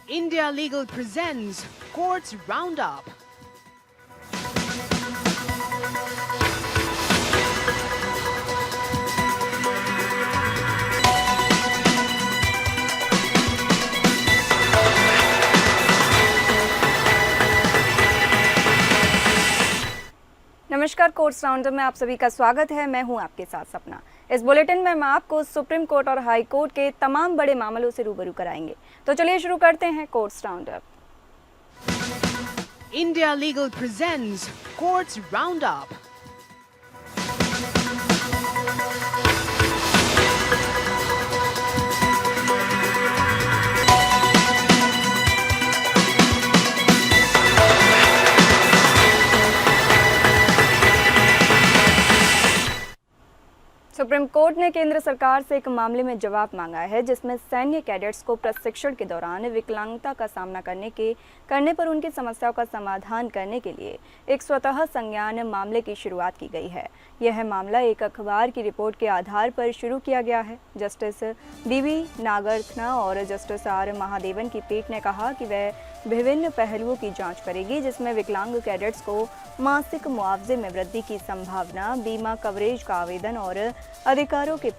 India Legal presents Courts Roundup. नमस्कार, courts roundup में आप सभी का स्वागत है। मैं हूं आपके साथ सपना। इस बुलेटिन में हम आपको सुप्रीम कोर्ट और हाई कोर्ट के तमाम बड़े मामलों से रूबरू कराएंगे। तो चलिए शुरू करते हैं courts roundup. India Legal presents Courts Roundup. Supreme court ने केंद्र सरकार से एक मामले में जवाब मांगा है जिसमें सैन्य कैडेट्स को प्रशिक्षण के दौरान विकलांगता का सामना करने पर उनकी समस्याओं का समाधान करने के लिए एक स्वतः संज्ञान मामले की शुरुआत की गई है। यह मामला एक अखबार की रिपोर्ट के आधार पर शुरू किया गया है। जस्टिस बीवी नागरत्ना और जस्टिस आर महादेवन की पीठ ने कहा कि वह विभिन्न पहलुओं की जांच करेगी, जिसमें विकलांग कैडेट्स को मासिक मुआवजे में वृद्धि की संभावना, बीमा कवरेज का आवेदन और अधिकारों के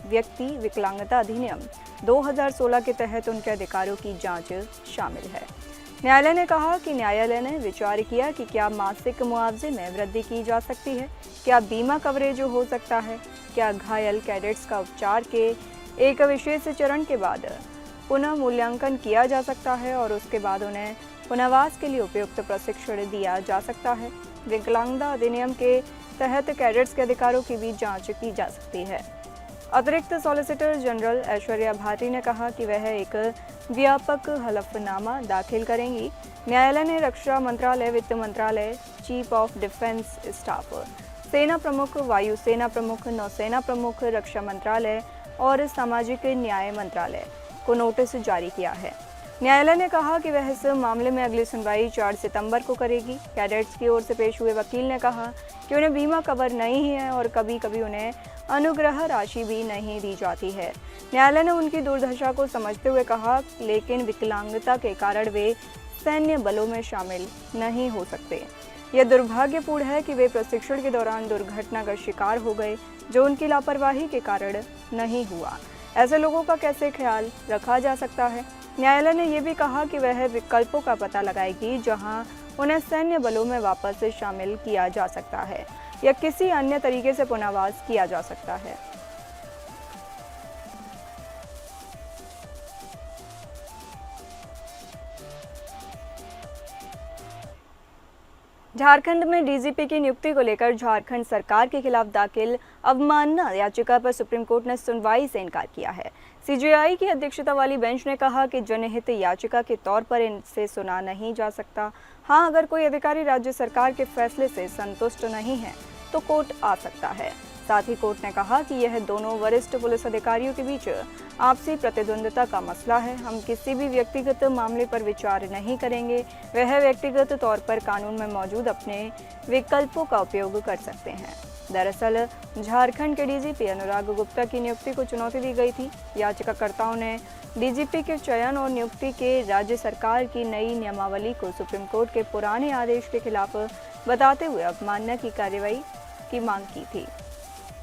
व्यक्ति विकलांगता अधिनियम 2016 के तहत उनके अधिकारों की जांच शामिल है। न्यायालय ने कहा कि न्यायालय ने विचार किया कि क्या मासिक मुआवजे में वृद्धि की जा सकती है, क्या बीमा कवरेज हो सकता है, क्या घायल कैडेट्स का उपचार के एक विशेष चरण के बाद पुनः मूल्यांकन किया जा सकता है और उसके बाद उन्हें पुनर्वास के लिए उपयुक्त प्रशिक्षण दिया जा सकता है। विकलांगता अधिनियम के तहत कैडेट्स के अधिकारों की भी जांच की जा सकती है। अतिरिक्त सॉलिसिटर जनरल ऐश्वर्या भाटी ने कहा कि वह एक व्यापक हलफनामा दाखिल करेंगी। न्यायालय ने रक्षा मंत्रालय, वित्त मंत्रालय, चीफ ऑफ डिफेंस स्टाफ, सेना प्रमुख, वायुसेना प्रमुख, नौसेना प्रमुख, रक्षा मंत्रालय और सामाजिक न्याय मंत्रालय को नोटिस जारी किया है। न्यायालय ने कहा कि वह इस मामले में अगली सुनवाई 4 सितंबर को करेगी। कैडेट्स की ओर से पेश हुए वकील ने कहा कि उन्हें बीमा कवर नहीं है और कभी कभी उन्हें अनुग्रह राशि भी नहीं दी जाती है। न्यायालय ने उनकी दुर्दशा को समझते हुए कहा, लेकिन विकलांगता के कारण वे सैन्य बलों में शामिल नहीं हो सकते। यह दुर्भाग्यपूर्ण है कि वे प्रशिक्षण के दौरान दुर्घटना का शिकार हो गए, जो उनकी लापरवाही के कारण नहीं हुआ। ऐसे लोगों का कैसे ख्याल रखा जा सकता है। न्यायालय ने यह भी कहा कि वह विकल्पों का पता लगाएगी जहां उन्हें सैन्य बलों में वापस शामिल किया जा सकता है या किसी अन्य तरीके से पुनर्वास किया जा सकता है। झारखंड में डीजीपी की नियुक्ति को लेकर झारखंड सरकार के खिलाफ दाखिल अवमानना याचिका पर सुप्रीम कोर्ट ने सुनवाई से इनकार किया है। सीजेआई की अध्यक्षता वाली बेंच ने कहा कि जनहित याचिका के तौर पर इनसे सुना नहीं जा सकता। हाँ, अगर कोई अधिकारी राज्य सरकार के फैसले से संतुष्ट नहीं है तो कोर्ट आ सकता है। साथ ही कोर्ट ने कहा कि यह दोनों वरिष्ठ पुलिस अधिकारियों के बीच आपसी प्रतिद्वंद्विता का मसला है। हम किसी भी व्यक्तिगत मामले पर विचार नहीं करेंगे। वह व्यक्तिगत तौर पर कानून में मौजूद अपने विकल्पों का उपयोग कर सकते हैं। दरअसल झारखंड के डीजीपी अनुराग गुप्ता की नियुक्ति को चुनौती दी गई थी। याचिकाकर्ताओं ने डीजीपी के चयन और नियुक्ति के राज्य सरकार की नई नियमावली को सुप्रीम कोर्ट के पुराने आदेश के खिलाफ बताते हुए अवमानना की कार्रवाई की मांग की थी।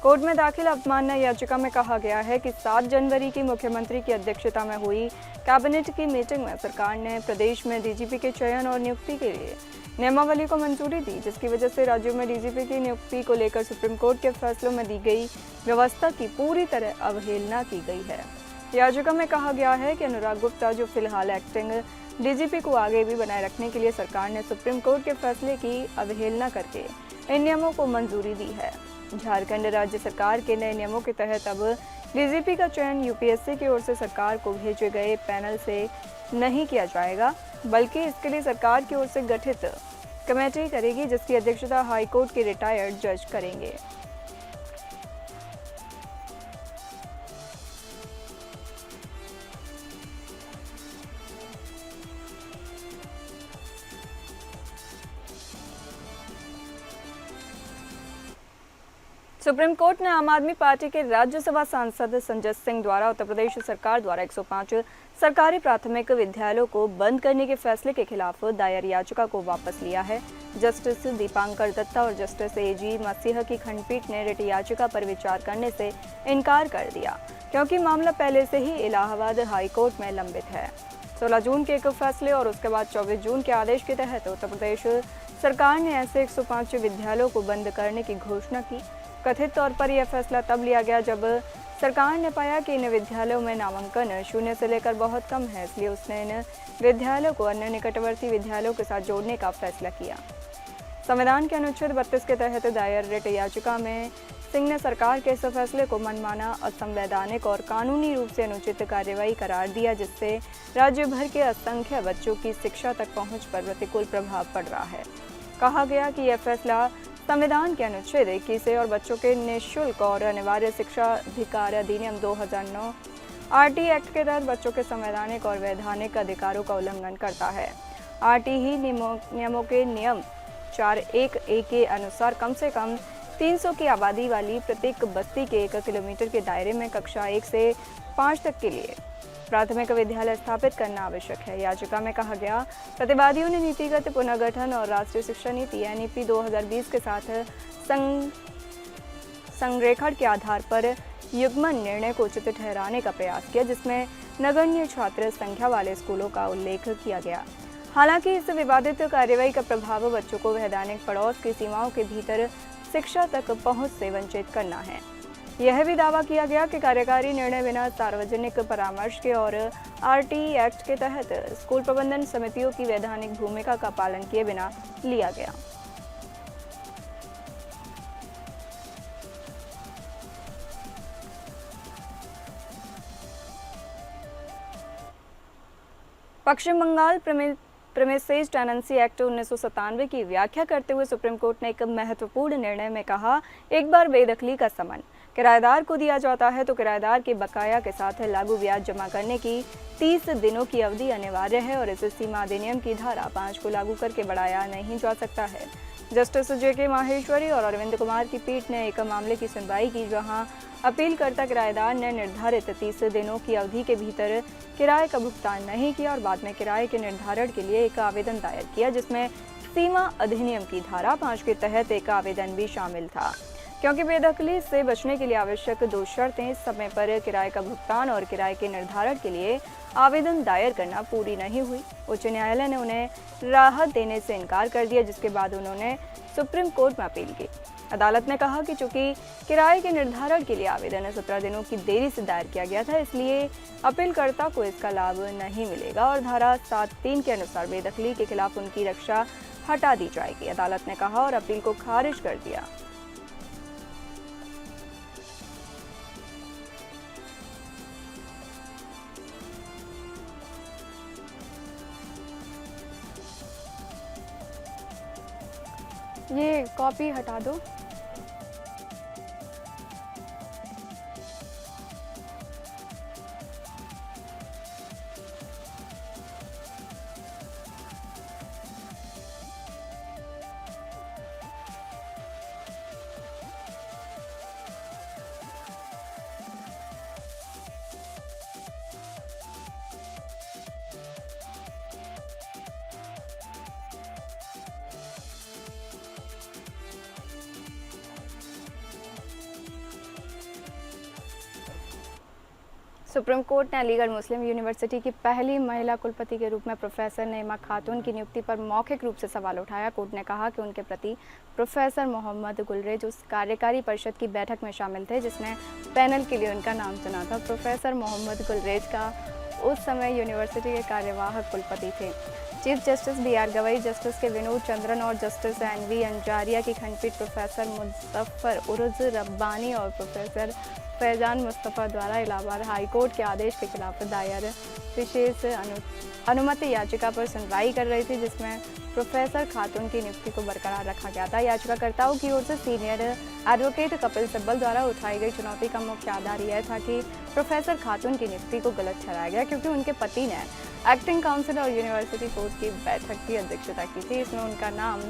कोर्ट में दाखिल अवमानना याचिका में कहा गया है कि 7 जनवरी की मुख्यमंत्री की अध्यक्षता में हुई कैबिनेट की मीटिंग में सरकार ने प्रदेश में डीजीपी के चयन और नियुक्ति के लिए नियमावली को मंजूरी दी, जिसकी वजह से राज्यों में डीजीपी की नियुक्ति को लेकर सुप्रीम कोर्ट के फैसलों में दी गई व्यवस्था की पूरी तरह अवहेलना की गई है। याचिका में कहा गया है कि अनुराग गुप्ता, जो फिलहाल एक्टिंग डीजीपी को आगे भी बनाए रखने के लिए सरकार ने सुप्रीम कोर्ट के फैसले की अवहेलना करके इन नियमों को मंजूरी दी है। झारखंड राज्य सरकार के नए नियमों के तहत अब डीजीपी का चयन यूपीएससी की ओर से सरकार को भेजे गए पैनल से नहीं किया जाएगा, बल्कि इसके लिए सरकार की ओर से गठित कमेटी करेगी, जिसकी अध्यक्षता हाई कोर्ट के रिटायर्ड जज करेंगे। सुप्रीम कोर्ट ने आम आदमी पार्टी के राज्यसभा सांसद संजय सिंह द्वारा उत्तर प्रदेश सरकार द्वारा 105 सरकारी प्राथमिक विद्यालयों को बंद करने के फैसले के खिलाफ दायर याचिका को वापस लिया है। जस्टिस दीपांकर दत्ता और जस्टिस एजी मसीह की खंडपीठ ने रिट याचिका पर विचार करने से इनकार कर दिया, क्योंकि मामला पहले से ही इलाहाबाद हाई कोर्ट में लंबित है। 16 जून के एक फैसले और उसके बाद 24 जून के आदेश के तहत उत्तर प्रदेश सरकार ने ऐसे 105 विद्यालयों को बंद करने की घोषणा की। कथित तौर पर यह फैसला तब लिया गया जब सरकार ने पाया कि इन विद्यालयों में नामांकन शून्य से लेकर बहुत कम है, इसलिए उसने इन विद्यालयों को अन्य निकटवर्ती विद्यालयों के साथ जोड़ने का फैसला किया। संविधान के अनुच्छेद 32 के तहत दायर रिट याचिका में सिंह ने सरकार के इस फैसले को मनमाना, असंवैधानिक और कानूनी रूप से अनुचित कार्यवाही करार दिया, जिससे राज्य भर के असंख्य बच्चों की शिक्षा तक पहुंच पर प्रतिकूल प्रभाव पड़ रहा है। कहा गया कि यह फैसला संविधान के अनुच्छेद 21 और बच्चों के निःशुल्क और अनिवार्य शिक्षा अधिकार अधिनियम 2009 आरटी एक्ट के तहत बच्चों के संवैधानिक और वैधानिक अधिकारों का उल्लंघन करता है। आरटी ही नियमों के नियम 4(1)(a) के अनुसार कम से कम 300 की आबादी वाली प्रत्येक बस्ती के 1 किलोमीटर के दायरे में कक्षा 1 से 5 तक के लिए प्राथमिक विद्यालय स्थापित करना आवश्यक है। याचिका में कहा गया, प्रतिवादियों ने नीतिगत पुनर्गठन और राष्ट्रीय शिक्षा नीति (NEP) 2020 के साथ संरेखण के आधार पर युग्मन निर्णय को उचित ठहराने का प्रयास किया, जिसमें नगण्य छात्र संख्या वाले स्कूलों का उल्लेख किया गया। हालांकि इस विवादित कार्यवाही का प्रभाव बच्चों को वैधानिक पड़ोस की सीमाओं के भीतर शिक्षा तक पहुंच से वंचित करना है। यह भी दावा किया गया कि कार्यकारी निर्णय बिना सार्वजनिक परामर्श के और आरटी एक्ट के तहत स्कूल प्रबंधन समितियों की वैधानिक भूमिका का पालन किए बिना लिया गया। पश्चिम बंगाल प्रीमिसेस टेनेंसी एक्ट 1997 की व्याख्या करते हुए सुप्रीम कोर्ट ने एक महत्वपूर्ण निर्णय में कहा, एक बार बेदखली का समन किराएदार को दिया जाता है तो किराएदार के बकाया के साथ लागू ब्याज जमा करने की 30 दिनों की अवधि अनिवार्य है और इस सीमा अधिनियम की धारा 5 को लागू करके बढ़ाया नहीं जा सकता है। जस्टिस JK माहेश्वरी और अरविंद कुमार की पीठ ने एक मामले की सुनवाई की, जहां अपीलकर्ता किराएदार ने निर्धारित 30 दिनों की अवधि के भीतर किराए का भुगतान नहीं किया और बाद में किराए के निर्धारण के लिए एक आवेदन दायर किया, जिसमें सीमा अधिनियम की धारा 5 के तहत एक आवेदन भी शामिल था। क्योंकि बेदखली से बचने के लिए आवश्यक 2 शर्तें, समय पर किराए का भुगतान और किराए के निर्धारण के लिए आवेदन दायर करना पूरी नहीं हुई, उच्च न्यायालय ने उन्हें राहत देने से इनकार कर दिया, जिसके बाद उन्होंने सुप्रीम कोर्ट में अपील की। अदालत ने कहा कि चूंकि किराए के निर्धारण के लिए आवेदन 17 दिनों की देरी से दायर किया गया था, इसलिए अपीलकर्ता को इसका लाभ नहीं मिलेगा और धारा 7(3) के अनुसार बेदखली के खिलाफ उनकी रक्षा हटा दी जाएगी, अदालत ने कहा और अपील को खारिज कर दिया। ये कॉपी हटा दो। सुप्रीम कोर्ट ने अलीगढ़ मुस्लिम यूनिवर्सिटी की पहली महिला कुलपति के रूप में प्रोफेसर नईमा खातून की नियुक्ति पर मौखिक रूप से सवाल उठाया। कोर्ट ने कहा कि उनके प्रति प्रोफेसर मोहम्मद गुलरेज उस कार्यकारी परिषद की बैठक में शामिल थे जिसने पैनल के लिए उनका नाम चुना था। प्रोफेसर मोहम्मद गुलरेज का उस समय यूनिवर्सिटी के कार्यवाहक कुलपति थे। Chief justice BR Gavai, justice के विनोद चंद्रन और जस्टिस NV अंजारिया की खंडपीठ प्रोफेसर मुजफ्फर उर्ज रब्बानी और प्रोफेसर फैजान मुस्तफ़ा द्वारा इलाहाबाद हाई कोर्ट के आदेश के खिलाफ दायर विशेष अनुमति याचिका पर सुनवाई कर रही थी, जिसमें प्रोफेसर खातून की नियुक्ति को बरकरार रखा गया था। याचिकाकर्ताओं की ओर से सीनियर एडवोकेट कपिल सिब्बल द्वारा उठाई गई चुनौती का मुख्य आधार यह था कि प्रोफेसर खातून की नियुक्ति को गलत ठहराया गया, क्योंकि उनके पति ने एक्टिंग काउंसिल और यूनिवर्सिटी कोर्ट की बैठक की अध्यक्षता की थी। इसमें उनका नाम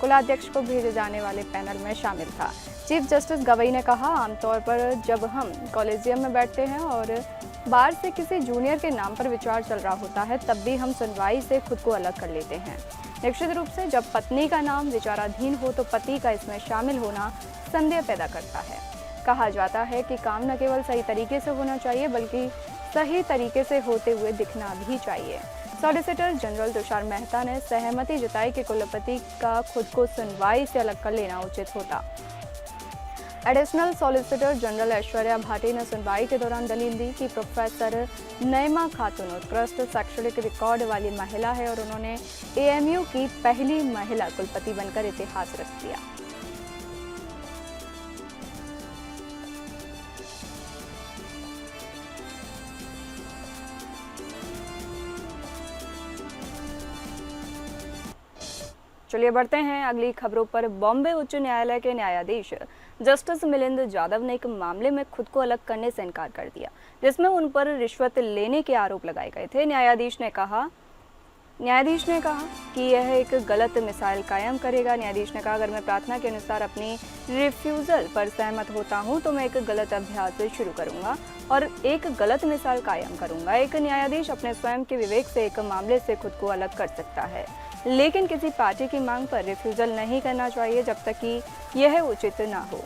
कुलाध्यक्ष को भेजे जाने वाले पैनल में शामिल था। चीफ जस्टिस गवई ने कहा, आमतौर पर जब हम कॉलेजियम में बैठते हैं और बार से किसी जूनियर के नाम पर विचार चल रहा होता है, तब भी हम सुनवाई से खुद को अलग कर लेते हैं। निश्चित रूप से जब पत्नी का नाम विचाराधीन हो तो पति का इसमें शामिल होना संदेह पैदा करता है। कहा जाता है कि काम न केवल सही तरीके से होना चाहिए बल्कि सही तरीके से होते हुए दिखना भी चाहिए। सॉलिसिटर जनरल तुषार मेहता ने सहमति जताई कि कुलपति का खुद को सुनवाई से अलग कर लेना उचित होता। Additional solicitor general Aishwarya Bhati ने सुनवाई के दौरान दलील दी कि प्रोफेसर नईमा खातून उत्कृष्ट शैक्षणिक रिकॉर्ड वाली महिला है और उन्होंने एएमयू की पहली महिला कुलपति बनकर इतिहास रच दिया। चलिए बढ़ते हैं अगली खबरों पर। बॉम्बे उच्च न्यायालय के न्यायाधीश जस्टिस मिलिंद जाधव ने एक मामले में खुद को अलग करने से इनकार कर दिया, जिसमें उन पर रिश्वत लेने के आरोप लगाए गए थे। न्यायाधीश ने कहा कि यह एक गलत मिसाल कायम करेगा। न्यायाधीश ने कहा, अगर मैं प्रार्थना के अनुसार अपनी रिफ्यूजल पर सहमत होता हूं तो मैं एक गलत अभ्यास शुरू करूंगा और एक गलत मिसाल कायम करूंगा। एक न्यायाधीश अपने स्वयं के विवेक से एक मामले से खुद को अलग कर सकता है, लेकिन किसी पार्टी की मांग पर रिफ्यूजल नहीं करना चाहिए जब तक कि यह उचित न हो।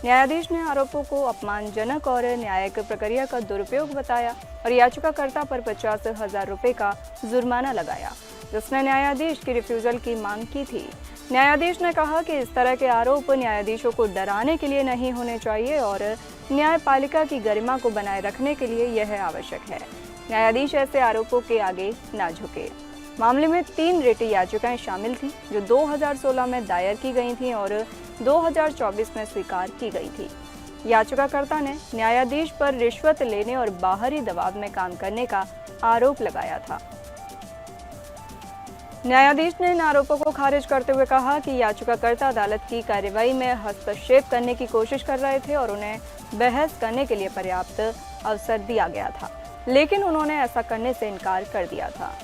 न्यायाधीश ने आरोपों को अपमानजनक और न्यायिक प्रक्रिया का दुरुपयोग बताया और याचिकाकर्ता पर 50,000 रुपये का जुर्माना लगाया, जिसने न्यायाधीश की रिफ्यूजल की मांग की थी। न्यायाधीश ने कहा कि इस तरह के आरोप न्यायाधीशों को डराने के लिए नहीं होने चाहिए और न्यायपालिका की गरिमा को बनाए रखने के लिए यह आवश्यक है। न्यायाधीश ऐसे आरोपों के आगे न झुके। मामले में 3 रिट याचिकाएं शामिल थी जो 2016 में दायर की गई थी और 2024 में स्वीकार की गई थी। याचिकाकर्ता ने न्यायाधीश पर रिश्वत लेने और बाहरी दबाव में काम करने का आरोप लगाया था। न्यायाधीश ने इन आरोपों को खारिज करते हुए कहा कि याचिकाकर्ता अदालत की कार्रवाई में हस्तक्षेप करने की कोशिश कर रहे थे और उन्हें बहस करने के लिए पर्याप्त अवसर दिया गया था, लेकिन उन्होंने ऐसा करने से इनकार कर दिया था।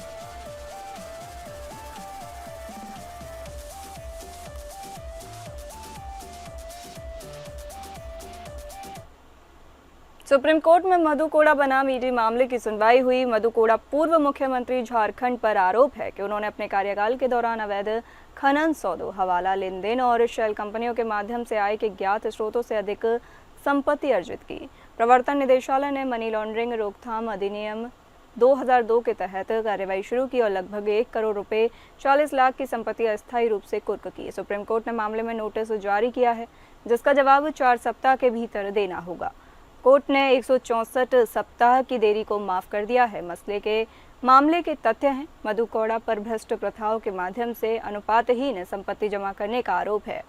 सुप्रीम कोर्ट में मधु कोड़ा बनाम ईडी मामले की सुनवाई हुई। मधु कोड़ा पूर्व मुख्यमंत्री झारखंड पर आरोप है कि उन्होंने अपने कार्यकाल के दौरान अवैध खनन सौदों, हवाला लेन देन और शेल कंपनियों के माध्यम से आय के ज्ञात स्रोतों से अधिक संपत्ति अर्जित की। प्रवर्तन निदेशालय ने मनी लॉन्ड्रिंग रोकथाम अधिनियम 2002 के तहत कार्रवाई शुरू की और लगभग 1 करोड़ रुपए 40 लाख की संपत्ति अस्थायी रूप से कुर्क की। सुप्रीम कोर्ट ने मामले में नोटिस जारी किया है, जिसका जवाब 4 सप्ताह के भीतर देना होगा। कोर्ट ने 164 सप्ताह की देरी को माफ कर दिया है। मामले के तथ्य हैं, मधु कोड़ा पर भ्रष्ट प्रथाओं के माध्यम से अनुपातहीन संपत्ति जमा करने का आरोप है।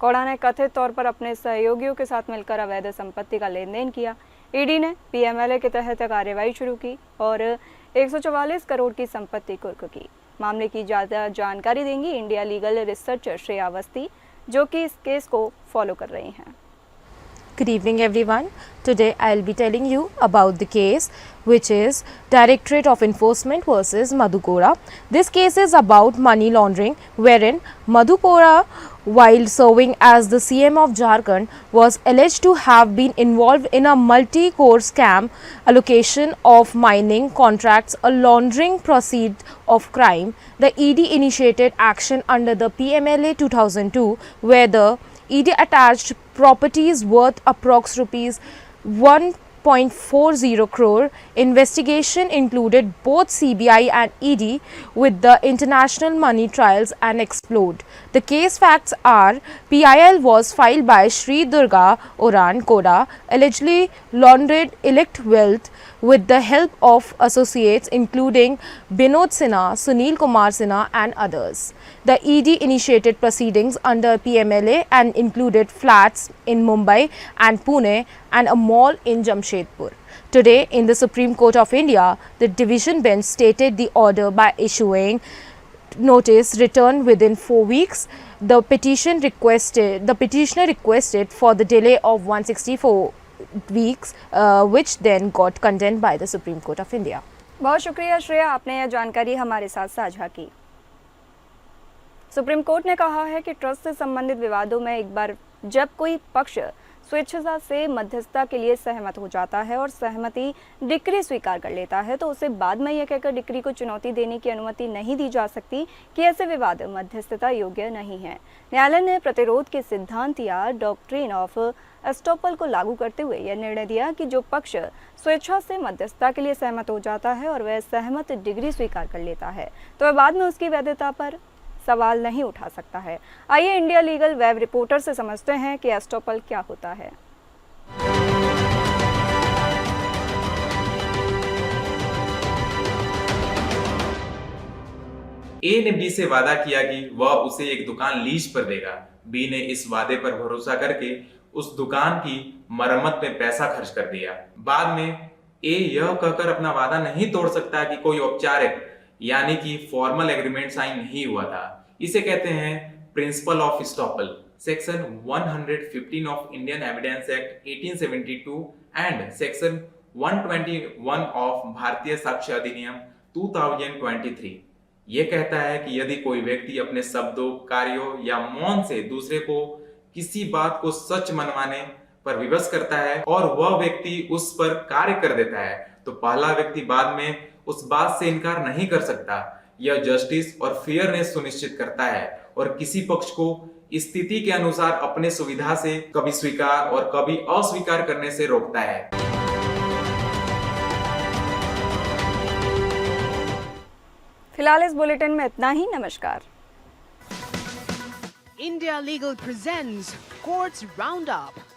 कोड़ा ने कथित तौर पर अपने सहयोगियों के साथ मिलकर अवैध संपत्ति का लेन देन किया। ईडी ने पीएमएलए के तहत कार्रवाई शुरू की और 144 करोड़ की संपत्ति कुर्क की। मामले की ज्यादा जानकारी देंगी India legal researcher Shreya Awasthi, जो कि इस केस को फॉलो कर रही हैं। Good evening everyone. Today I'll be telling you about the case which is Directorate of Enforcement versus Madhu Koda. This case is about money laundering wherein Madhu Koda, while serving as the CM of Jharkhand, was alleged to have been involved in a multi-core scam, allocation of mining contracts, a laundering proceed of crime. The ED initiated action under the PMLA 2002 where the ED attached properties worth approx rupees 1.40 crore. Investigation included both CBI and ED with the international money trials and explode. The case facts are PIL was filed by Sri Durga Oran Koda, allegedly laundered illicit wealth with the help of associates including Binod Sinha, Sunil Kumar Sinha and others. The ED initiated proceedings under PMLA and included flats in Mumbai and Pune and a mall in Jamshedpur. Today, in the Supreme Court of India, the division bench stated the order by issuing notice returned within 4 weeks. The petitioner requested for the delay of 164 weeks, which then got condemned by the Supreme Court of India. बहुत शुक्रिया श्रेया, आपने यह जानकारी हमारे साथ साझा की। Supreme court ने कहा है कि ट्रस्ट से संबंधित विवादों में एक बार जब कोई पक्ष स्वेच्छा से मध्यस्थता के लिए सहमत हो जाता है और सहमति डिक्री स्वीकार कर लेता है तो उसे बाद में यह कहकर डिक्री को चुनौती देने की अनुमति नहीं दी जा सकती कि ऐसे विवाद मध्यस्थता योग्य नहीं है। न्यायालय ने प्रतिरोध के सिद्धांत या डॉक्ट्रिन ऑफ एस्टॉपल को लागू करते हुए यह निर्णय दिया कि जो पक्ष स्वेच्छा से मध्यस्थता के लिए सहमत हो जाता है और वह सहमत डिग्री स्वीकार कर लेता है तो वह बाद में उसकी वैधता पर सवाल नहीं उठा सकता है। आइए इंडिया लीगल वेब रिपोर्टर से समझते हैं कि एस्टॉपल क्या होता है। ए ने बी से वादा किया कि वह उसे एक दुकान लीज पर देगा। बी ने इस वादे पर भरोसा करके उस दुकान की मरम्मत में पैसा खर्च कर दिया। बाद में ए यह कहकर अपना वादा नहीं तोड़ सकता कि कोई औपचारिक यानी कि फॉर्मल एग्रीमेंट साइन नहीं हुआ था। इसे कहते हैं principle of estoppel. Section 115 of Indian evidence act 1872 and section 121 of Bharatiya Sakshya अधिनियम 2023 ये कहता है कि यदि कोई व्यक्ति अपने शब्दों, कार्यों या मौन से दूसरे को किसी बात को सच मनवाने पर विवश करता है और वह व्यक्ति उस पर कार्य कर देता है तो पहला व्यक्ति बाद में उस बात से इनकार नहीं कर सकता। यह जस्टिस और फेयरनेस सुनिश्चित करता है और किसी पक्ष को स्थिति के अनुसार अपने सुविधा से कभी स्वीकार और कभी अस्वीकार करने से रोकता है। फिलहाल इस बुलेटिन में इतना ही। नमस्कार। India Legal presents Courts Roundup.